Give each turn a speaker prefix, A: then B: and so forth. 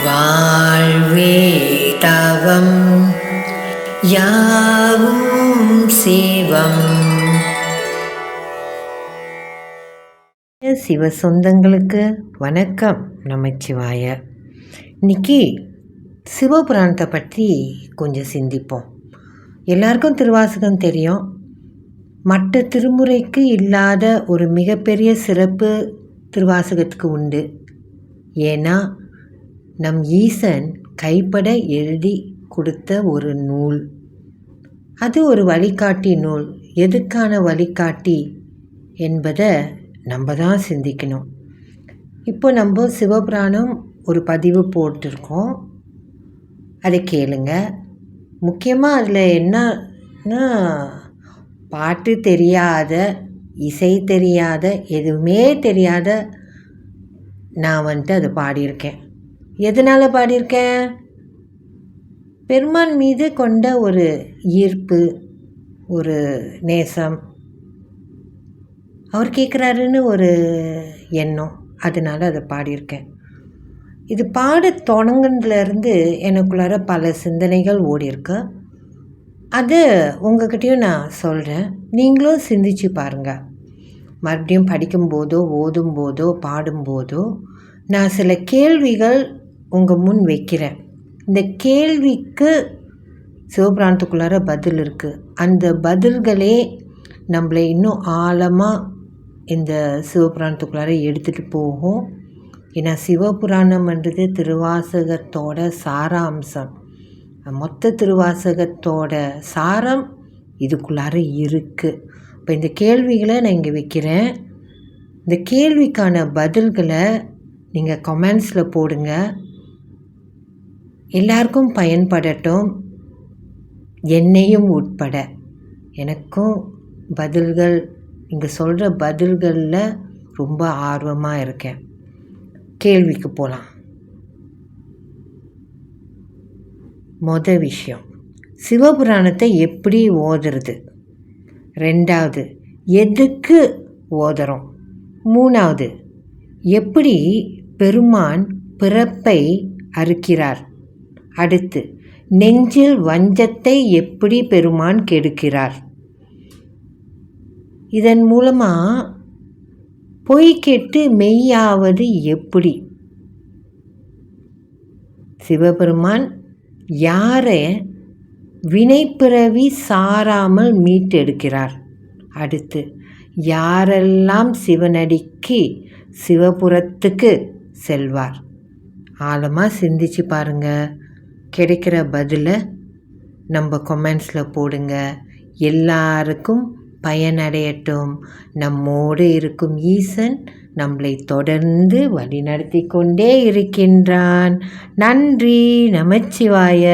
A: வாழ்வே தவம் யாவும் சிவம். சிவ சொந்தங்களுக்கு வணக்கம். நமச்சிவாய. இன்னைக்கு சிவபுராணத்தை பற்றி கொஞ்சம் சிந்திப்போம். எல்லாருக்கும் திருவாசகம் தெரியும். மற்ற திருமுறைக்கு இல்லாத ஒரு மிகப்பெரிய சிறப்பு திருவாசகத்துக்கு உண்டு. ஏன்னா நம் ஈசன் கைப்பட எழுதி கொடுத்த ஒரு நூல். அது ஒரு வழிகாட்டி நூல். எதுக்கான வழிகாட்டி என்பதை நம்ம தான் சிந்திக்கணும். இப்போ நம்ம சிவபுராணம் ஒரு பதிவு போட்டிருக்கோம், அதை கேளுங்க. முக்கியமாக அதில் என்னன்னா, பாட்டு தெரியாத, இசை தெரியாத, எதுவுமே தெரியாத நான் அதை பாடியிருக்கேன். எதனால் பாடியிருக்கேன்? பெருமான் மீது கொண்ட ஒரு ஈர்ப்பு, ஒரு நேசம், அவர் கேட்குறாருன்னு ஒரு எண்ணம், அதனால் அதை பாடியிருக்கேன். இது பாட தொடங்குனதுலேருந்து எனக்குள்ளார பல சிந்தனைகள் ஓடிருக்கு. அது உங்ககிட்டையும் நான் சொல்கிறேன். நீங்களும் சிந்திச்சு பாருங்கள். மறுபடியும் படிக்கும்போதோ, ஓதும்போதோ, பாடும்போதோ நான் சில கேள்விகள் உங்கள் முன் வைக்கிறேன். இந்த கேள்விக்கு சிவபுராணத்துக்குள்ளார பதில் இருக்குது. அந்த பதில்களே நம்மளை இன்னும் ஆழமாக இந்த சிவபுராணத்துக்குள்ளார எடுத்துகிட்டு போகும். ஏன்னா சிவபுராணம்ன்றது திருவாசகத்தோட சாராம்சம். மொத்த திருவாசகத்தோட சாரம் இதுக்குள்ளார இருக்குது. இப்போ இந்த கேள்விகளை நான் இங்கே வைக்கிறேன். இந்த கேள்விக்கான பதில்களை நீங்கள் கமெண்ட்ஸில் போடுங்க. எல்லாருக்கும் பயன்படட்டும், என்னையும் உட்பட. எனக்கும் பதில்கள், நீங்கள் சொல்கிற பதில்களில் ரொம்ப ஆர்வமாக இருக்கேன். கேள்விக்கு போகலாம். மொதல் விஷயம், சிவபுராணத்தை எப்படி ஓதுறது? ரெண்டாவது, எதுக்கு ஓதுறோம்? மூணாவது, எப்படி பெருமான் பிறப்பை அறுக்கிறார்? அடுத்து, நெஞ்சில் வஞ்சத்தை எப்படி பெருமான் கெடுக்கிறார்? இதன் மூலமாக பொய் கெட்டு மெய்யாவது எப்படி? சிவபெருமான் யாரை வினைப்பிறவி சாராமல் மீட்டெடுக்கிறார்? அடுத்து, யாரெல்லாம் சிவனடிக்கு சிவபுரத்துக்கு செல்வார்? ஆழமாக சிந்திச்சு பாருங்கள். கிடைக்கிற பதிலை நம்ம கமெண்ட்ஸில் போடுங்க. எல்லாருக்கும் பயனடையட்டும். நம்மோடு இருக்கும் ஈசன் நம்மளை தொடர்ந்து வழிநடத்தி கொண்டே இருக்கின்றான். நன்றி. நமச்சிவாய.